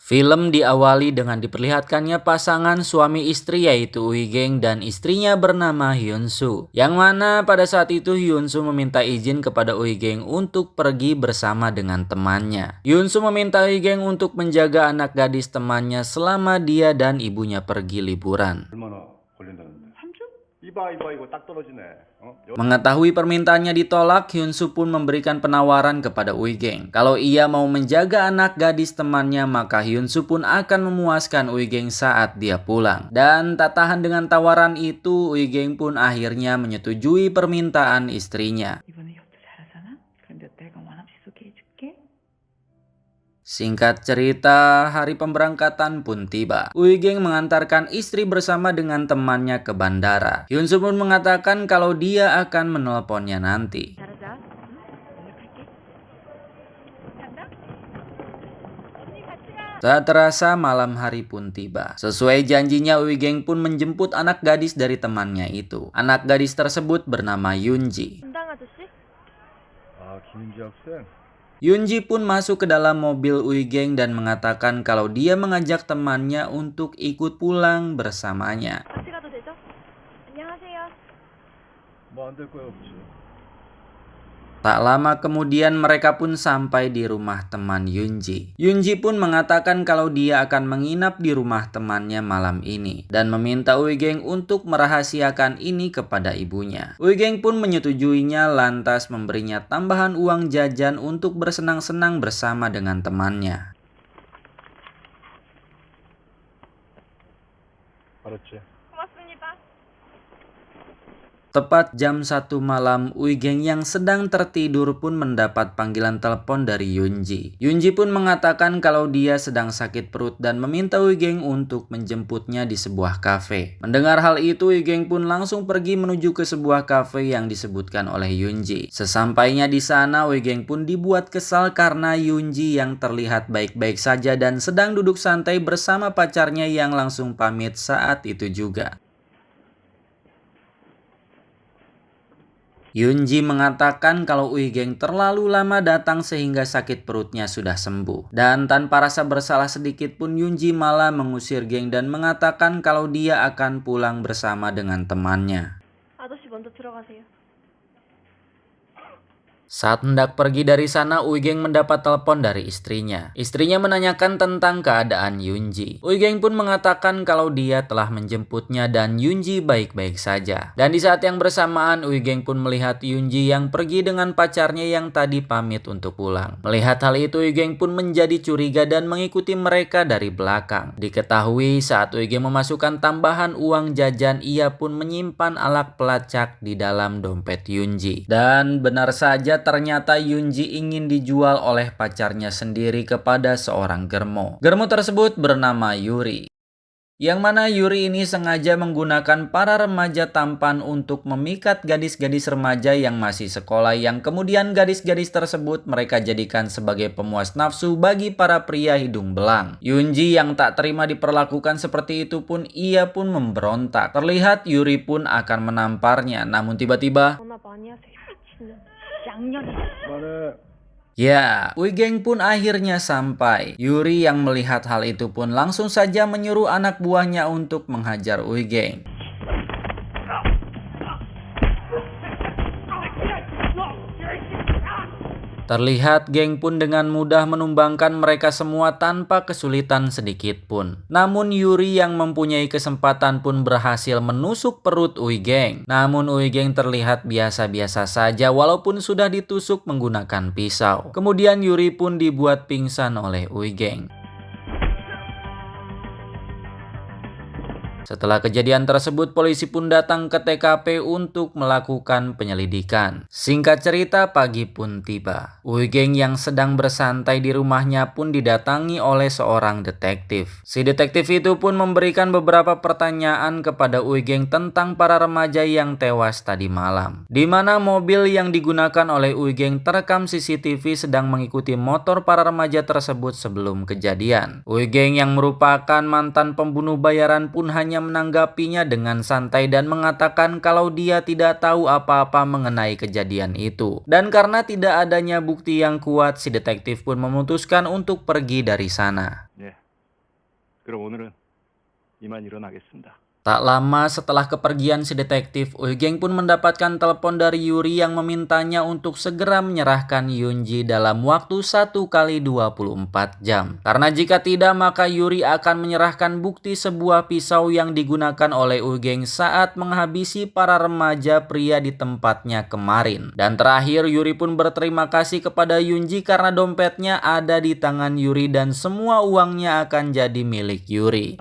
Film diawali dengan diperlihatkannya pasangan suami istri yaitu Uigeng dan istrinya bernama Hyunsu. Yang mana pada saat itu Hyunsu meminta izin kepada Uigeng untuk pergi bersama dengan temannya. Hyunsu meminta Uigeng untuk menjaga anak gadis temannya selama dia dan ibunya pergi liburan. Mengetahui permintaannya ditolak, Hyunsu pun memberikan penawaran kepada Uigeng. Kalau ia mau menjaga anak gadis temannya, maka Hyunsu pun akan memuaskan Uigeng saat dia pulang. Dan tak tahan dengan tawaran itu, Uigeng pun akhirnya menyetujui permintaan istrinya. Singkat cerita, hari pemberangkatan pun tiba. Uigeng mengantarkan istri bersama dengan temannya ke bandara. Hyunsu pun mengatakan kalau dia akan menelponnya nanti. Tak terasa malam hari pun tiba. Sesuai janjinya, Uigeng pun menjemput anak gadis dari temannya itu. Anak gadis tersebut bernama Yunji. Yunji pun masuk ke dalam mobil Uigeng dan mengatakan kalau dia mengajak temannya untuk ikut pulang bersamanya. Tak lama kemudian mereka pun sampai di rumah teman Yunji. Yunji pun mengatakan kalau dia akan menginap di rumah temannya malam ini dan meminta Uigeng untuk merahasiakan ini kepada ibunya. Uigeng pun menyetujuinya lantas memberinya tambahan uang jajan untuk bersenang-senang bersama dengan temannya. Tepat jam 1 malam, Uigeng yang sedang tertidur pun mendapat panggilan telepon dari Yunji. Yunji pun mengatakan kalau dia sedang sakit perut dan meminta Uigeng untuk menjemputnya di sebuah kafe. Mendengar hal itu, Uigeng pun langsung pergi menuju ke sebuah kafe yang disebutkan oleh Yunji. Sesampainya di sana, Uigeng pun dibuat kesal karena Yunji yang terlihat baik-baik saja dan sedang duduk santai bersama pacarnya yang langsung pamit saat itu juga. Yunji mengatakan kalau Uigeng terlalu lama datang sehingga sakit perutnya sudah sembuh. Dan tanpa rasa bersalah sedikit pun Yunji malah mengusir geng dan mengatakan kalau dia akan pulang bersama dengan temannya. Saat hendak pergi dari sana, Uigeng mendapat telepon dari istrinya. Istrinya menanyakan tentang keadaan Yunji. Uigeng pun mengatakan kalau dia telah menjemputnya dan Yunji baik-baik saja. Dan di saat yang bersamaan, Uigeng pun melihat Yunji yang pergi dengan pacarnya yang tadi pamit untuk pulang. Melihat hal itu, Uigeng pun menjadi curiga dan mengikuti mereka dari belakang. Diketahui saat Uigeng memasukkan tambahan uang jajan, ia pun menyimpan alat pelacak di dalam dompet Yunji. Dan benar saja, ternyata Yunji ingin dijual oleh pacarnya sendiri kepada seorang germo. Germo tersebut bernama Yuri. Yang mana Yuri ini sengaja menggunakan para remaja tampan untuk memikat gadis-gadis remaja yang masih sekolah, yang kemudian gadis-gadis tersebut mereka jadikan sebagai pemuas nafsu bagi para pria hidung belang. Yunji yang tak terima diperlakukan seperti itu pun ia pun memberontak. Terlihat Yuri pun akan menamparnya, namun tiba-tiba ya, Uigeng pun akhirnya sampai. Yuri yang melihat hal itu pun langsung saja menyuruh anak buahnya untuk menghajar Uigeng. Terlihat geng pun dengan mudah menumbangkan mereka semua tanpa kesulitan sedikit pun. Namun Yuri yang mempunyai kesempatan pun berhasil menusuk perut Uigeng. Namun Uigeng terlihat biasa-biasa saja walaupun sudah ditusuk menggunakan pisau. Kemudian Yuri pun dibuat pingsan oleh Uigeng. Setelah kejadian tersebut, polisi pun datang ke TKP untuk melakukan penyelidikan. Singkat cerita, pagi pun tiba. Uigeng yang sedang bersantai di rumahnya pun didatangi oleh seorang detektif. Si detektif itu pun memberikan beberapa pertanyaan kepada Uigeng tentang para remaja yang tewas tadi malam. Di mana mobil yang digunakan oleh Uigeng terekam CCTV sedang mengikuti motor para remaja tersebut sebelum kejadian. Uigeng yang merupakan mantan pembunuh bayaran pun hanya menanggapinya dengan santai dan mengatakan kalau dia tidak tahu apa-apa mengenai kejadian itu. Dan karena tidak adanya bukti yang kuat, si detektif pun memutuskan untuk pergi dari sana. 그럼 오늘은 이만 일어나겠습니다. Tak lama setelah kepergian si detektif, Uigeng pun mendapatkan telepon dari Yuri yang memintanya untuk segera menyerahkan Yunji dalam waktu 1 kali 24 jam. Karena jika tidak, maka Yuri akan menyerahkan bukti sebuah pisau yang digunakan oleh Uigeng saat menghabisi para remaja pria di tempatnya kemarin. Dan terakhir, Yuri pun berterima kasih kepada Yunji karena dompetnya ada di tangan Yuri dan semua uangnya akan jadi milik Yuri.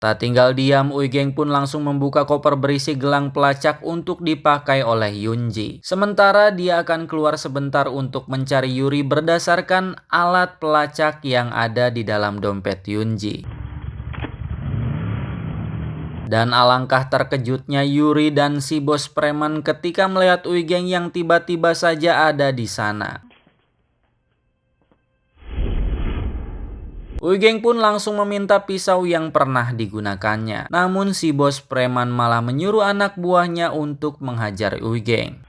Tak tinggal diam, Uigeng pun langsung membuka koper berisi gelang pelacak untuk dipakai oleh Yunji. Sementara dia akan keluar sebentar untuk mencari Yuri berdasarkan alat pelacak yang ada di dalam dompet Yunji. Dan alangkah terkejutnya Yuri dan si bos preman ketika melihat Uigeng yang tiba-tiba saja ada di sana. Uigeng pun langsung meminta pisau yang pernah digunakannya. Namun si bos preman malah menyuruh anak buahnya untuk menghajar Uigeng.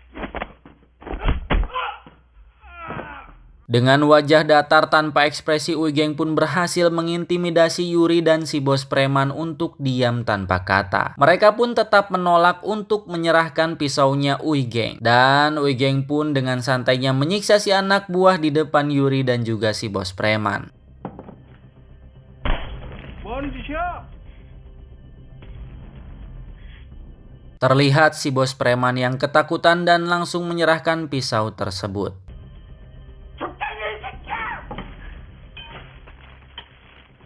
Dengan wajah datar tanpa ekspresi, Uigeng pun berhasil mengintimidasi Yuri dan si bos preman untuk diam tanpa kata. Mereka pun tetap menolak untuk menyerahkan pisaunya Uigeng. Dan Uigeng pun dengan santainya menyiksa si anak buah di depan Yuri dan juga si bos preman. Terlihat si bos preman yang ketakutan dan langsung menyerahkan pisau tersebut.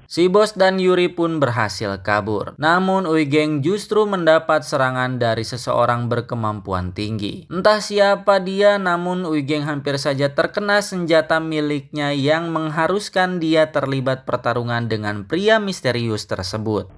Si bos dan Yuri pun berhasil kabur. Namun Uigeng justru mendapat serangan dari seseorang berkemampuan tinggi. Entah siapa dia, namun Uigeng hampir saja terkena senjata miliknya yang mengharuskan dia terlibat pertarungan dengan pria misterius tersebut.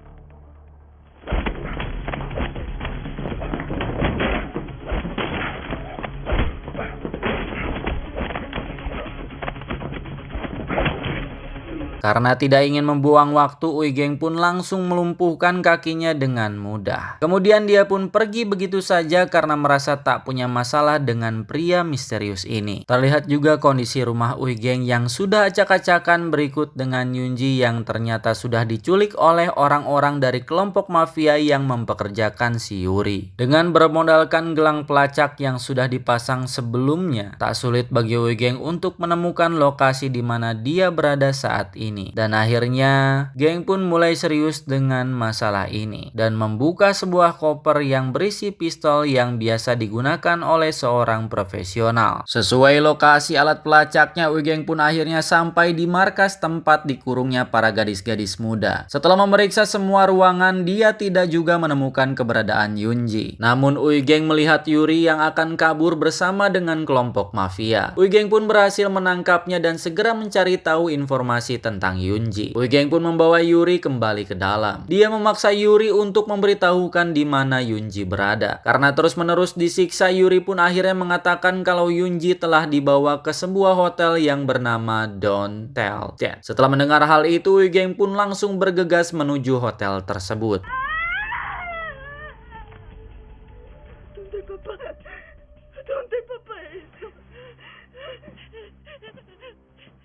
Karena tidak ingin membuang waktu, Uigeng pun langsung melumpuhkan kakinya dengan mudah. Kemudian dia pun pergi begitu saja karena merasa tak punya masalah dengan pria misterius ini. Terlihat juga kondisi rumah Uigeng yang sudah acak-acakan berikut dengan Yunji yang ternyata sudah diculik oleh orang-orang dari kelompok mafia yang mempekerjakan si Yuri. Dengan bermodalkan gelang pelacak yang sudah dipasang sebelumnya, tak sulit bagi Uigeng untuk menemukan lokasi di mana dia berada saat ini. Dan akhirnya geng pun mulai serius dengan masalah ini dan membuka sebuah koper yang berisi pistol yang biasa digunakan oleh seorang profesional. Sesuai lokasi alat pelacaknya, Uigeng pun akhirnya sampai di markas tempat dikurungnya para gadis-gadis muda. Setelah memeriksa semua ruangan, dia tidak juga menemukan keberadaan Yunji. Namun Uigeng melihat Yuri yang akan kabur bersama dengan kelompok mafia. Uigeng pun berhasil menangkapnya dan segera mencari tahu informasi tentang Yunji. Uigeng pun membawa Yuri kembali ke dalam. Dia memaksa Yuri untuk memberitahukan di mana Yunji berada. Karena terus-menerus disiksa, Yuri pun akhirnya mengatakan kalau Yunji telah dibawa ke sebuah hotel yang bernama Don't Tell That. Setelah mendengar hal itu, Uigeng pun langsung bergegas menuju hotel tersebut.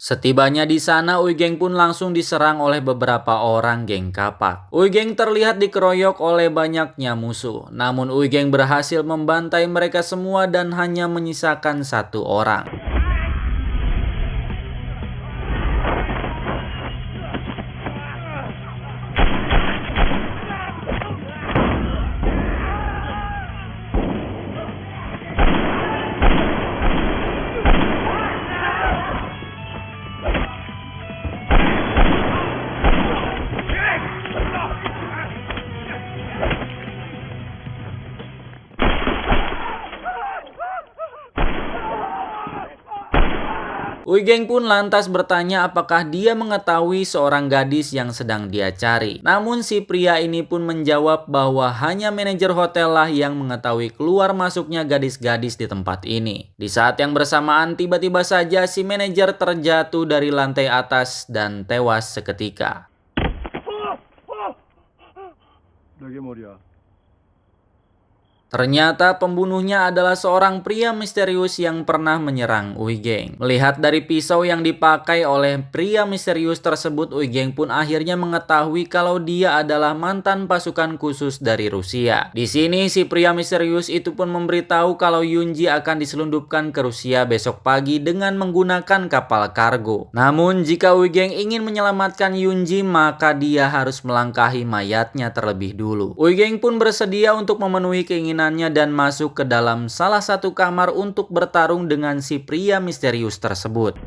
Setibanya di sana, Uigeng pun langsung diserang oleh beberapa orang geng kapak. Uigeng terlihat dikeroyok oleh banyaknya musuh. Namun Uigeng berhasil membantai mereka semua dan hanya menyisakan satu orang. Uigeng pun lantas bertanya apakah dia mengetahui seorang gadis yang sedang dia cari. Namun si pria ini pun menjawab bahwa hanya manajer hotel lah yang mengetahui keluar masuknya gadis-gadis di tempat ini. Di saat yang bersamaan, tiba-tiba saja si manajer terjatuh dari lantai atas dan tewas seketika. Ternyata pembunuhnya adalah seorang pria misterius yang pernah menyerang Uigeng. Melihat dari pisau yang dipakai oleh pria misterius tersebut, Uigeng pun akhirnya mengetahui kalau dia adalah mantan pasukan khusus dari Rusia. Di sini si pria misterius itu pun memberitahu kalau Yunji akan diselundupkan ke Rusia besok pagi dengan menggunakan kapal kargo. Namun jika Uigeng ingin menyelamatkan Yunji, maka dia harus melangkahi mayatnya terlebih dulu. Uigeng pun bersedia untuk memenuhi keinginannya dan masuk ke dalam salah satu kamar untuk bertarung dengan si pria misterius tersebut.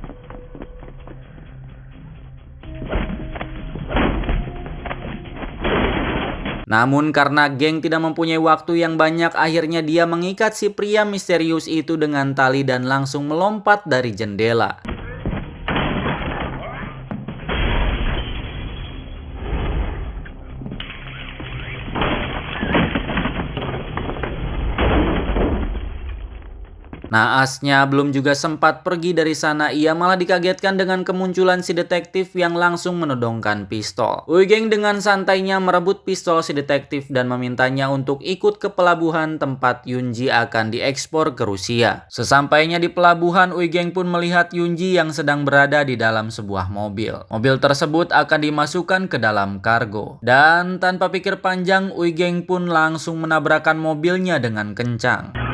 Namun karena geng tidak mempunyai waktu yang banyak, akhirnya dia mengikat si pria misterius itu dengan tali dan langsung melompat dari jendela. Naasnya belum juga sempat pergi dari sana, ia malah dikagetkan dengan kemunculan si detektif yang langsung menodongkan pistol. Uigeng dengan santainya merebut pistol si detektif dan memintanya untuk ikut ke pelabuhan tempat Yunji akan diekspor ke Rusia. Sesampainya di pelabuhan, Uigeng pun melihat Yunji yang sedang berada di dalam sebuah mobil. Mobil tersebut akan dimasukkan ke dalam kargo. Dan tanpa pikir panjang, Uigeng pun langsung menabrakkan mobilnya dengan kencang.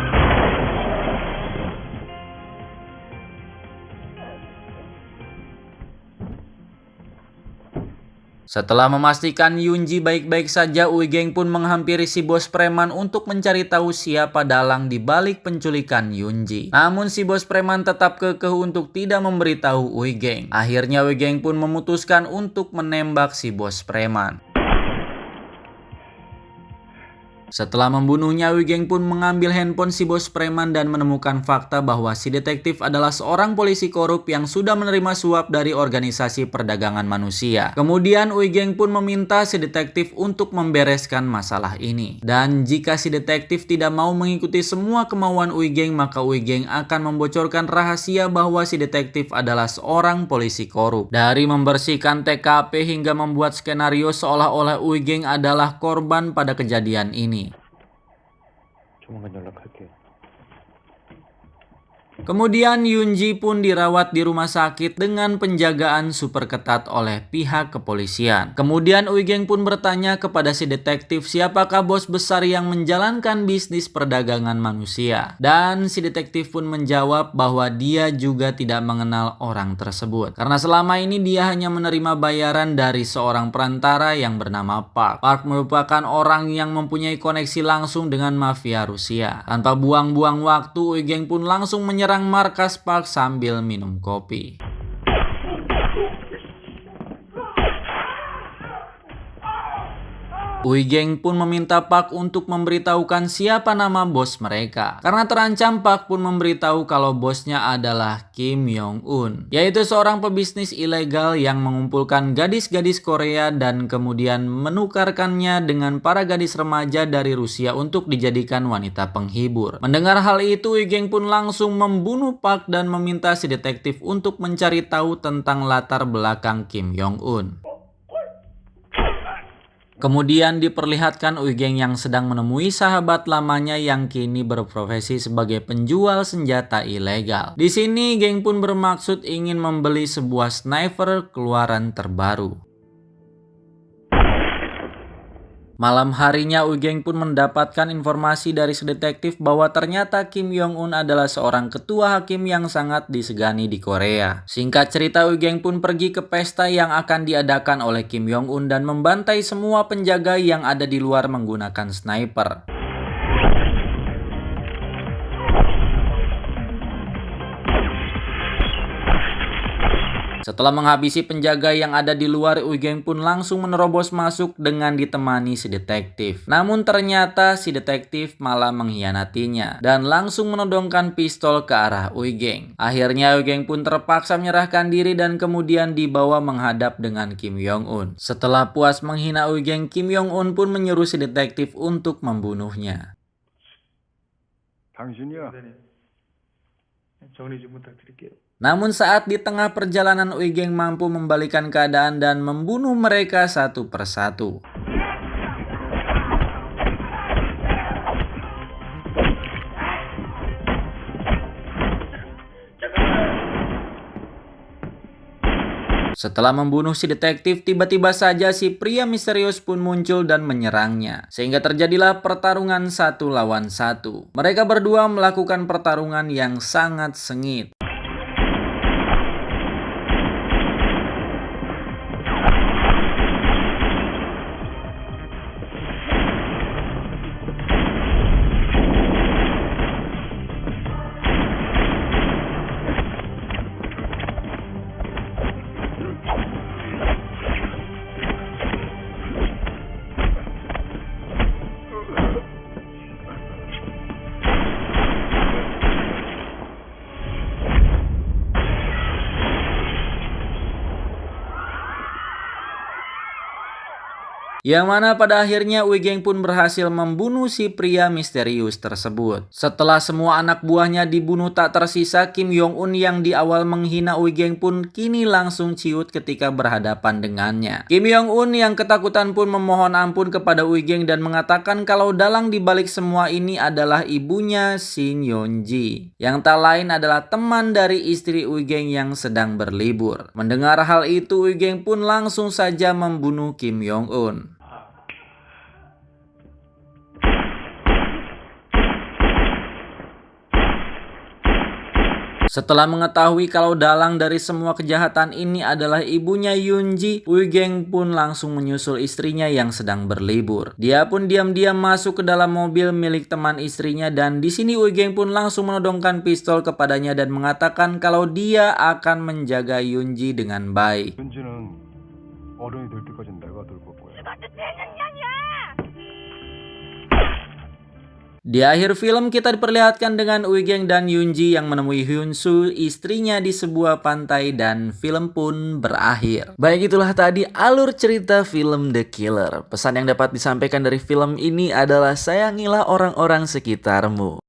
Setelah memastikan Yunji baik-baik saja, Uigeng pun menghampiri si bos preman untuk mencari tahu siapa dalang di balik penculikan Yunji. Namun si bos preman tetap kekeh untuk tidak memberitahu Uigeng. Akhirnya Uigeng pun memutuskan untuk menembak si bos preman. Setelah membunuhnya, Uigeng pun mengambil handphone si bos preman dan menemukan fakta bahwa si detektif adalah seorang polisi korup yang sudah menerima suap dari organisasi perdagangan manusia. Kemudian Uigeng pun meminta si detektif untuk membereskan masalah ini. Dan jika si detektif tidak mau mengikuti semua kemauan Uigeng, maka Uigeng akan membocorkan rahasia bahwa si detektif adalah seorang polisi korup. Dari membersihkan TKP hingga membuat skenario seolah-olah Uigeng adalah korban pada kejadian ini. 조만간 연락할게. Kemudian Yunji pun dirawat di rumah sakit dengan penjagaan super ketat oleh pihak kepolisian. Kemudian Uigeng pun bertanya kepada si detektif siapakah bos besar yang menjalankan bisnis perdagangan manusia. Dan si detektif pun menjawab bahwa dia juga tidak mengenal orang tersebut. Karena selama ini dia hanya menerima bayaran dari seorang perantara yang bernama Park. Park merupakan orang yang mempunyai koneksi langsung dengan mafia Rusia. Tanpa buang-buang waktu, Uigeng pun langsung menyerang markas Park sambil minum kopi. Uigeng pun meminta Park untuk memberitahukan siapa nama bos mereka. Karena terancam, Park pun memberitahu kalau bosnya adalah Kim Jong-un, yaitu seorang pebisnis ilegal yang mengumpulkan gadis-gadis Korea dan kemudian menukarkannya dengan para gadis remaja dari Rusia untuk dijadikan wanita penghibur. Mendengar hal itu, Uigeng pun langsung membunuh Park dan meminta si detektif untuk mencari tahu tentang latar belakang Kim Jong-un. Kemudian diperlihatkan Uigeng yang sedang menemui sahabat lamanya yang kini berprofesi sebagai penjual senjata ilegal. Di sini geng pun bermaksud ingin membeli sebuah sniper keluaran terbaru. Malam harinya Uigeng pun mendapatkan informasi dari sedetektif bahwa ternyata Kim Jong-un adalah seorang ketua hakim yang sangat disegani di Korea. Singkat cerita, Uigeng pun pergi ke pesta yang akan diadakan oleh Kim Jong-un dan membantai semua penjaga yang ada di luar menggunakan sniper. Setelah menghabisi penjaga yang ada di luar, Uigeng pun langsung menerobos masuk dengan ditemani si detektif. Namun ternyata si detektif malah mengkhianatinya dan langsung menodongkan pistol ke arah Uigeng. Akhirnya Uigeng pun terpaksa menyerahkan diri dan kemudian dibawa menghadap dengan Kim Jong-un. Setelah puas menghina Uigeng, Kim Jong-un pun menyuruh si detektif untuk membunuhnya. 당신이야. 정리 좀 부탁드릴게요. Namun saat di tengah perjalanan, Uigeng mampu membalikan keadaan dan membunuh mereka satu persatu. Setelah membunuh si detektif, tiba-tiba saja si pria misterius pun muncul dan menyerangnya. Sehingga terjadilah pertarungan 1 lawan 1. Mereka berdua melakukan pertarungan yang sangat sengit. Yang mana pada akhirnya Uigeng pun berhasil membunuh si pria misterius tersebut. Setelah semua anak buahnya dibunuh tak tersisa, Kim Jong-un yang di awal menghina Uigeng pun kini langsung ciut ketika berhadapan dengannya. Kim Jong-un yang ketakutan pun memohon ampun kepada Uigeng dan mengatakan kalau dalang dibalik semua ini adalah ibunya Shin Yeon-ji, yang tak lain adalah teman dari istri Uigeng yang sedang berlibur. Mendengar hal itu, Uigeng pun langsung saja membunuh Kim Jong-un. Setelah mengetahui kalau dalang dari semua kejahatan ini adalah ibunya Yoon-ji, Uigeng pun langsung menyusul istrinya yang sedang berlibur. Dia pun diam-diam masuk ke dalam mobil milik teman istrinya dan di sini Uigeng pun langsung menodongkan pistol kepadanya dan mengatakan kalau dia akan menjaga Yoon-ji dengan baik. 윤지는 어른이 될 때까지는 내가 돌볼 거야. Di akhir film kita diperlihatkan dengan Uigeng dan Yoon-ji yang menemui Hyun-soo, istrinya di sebuah pantai dan film pun berakhir. Baik, itulah tadi alur cerita film The Killer. Pesan yang dapat disampaikan dari film ini adalah sayangilah orang-orang sekitarmu.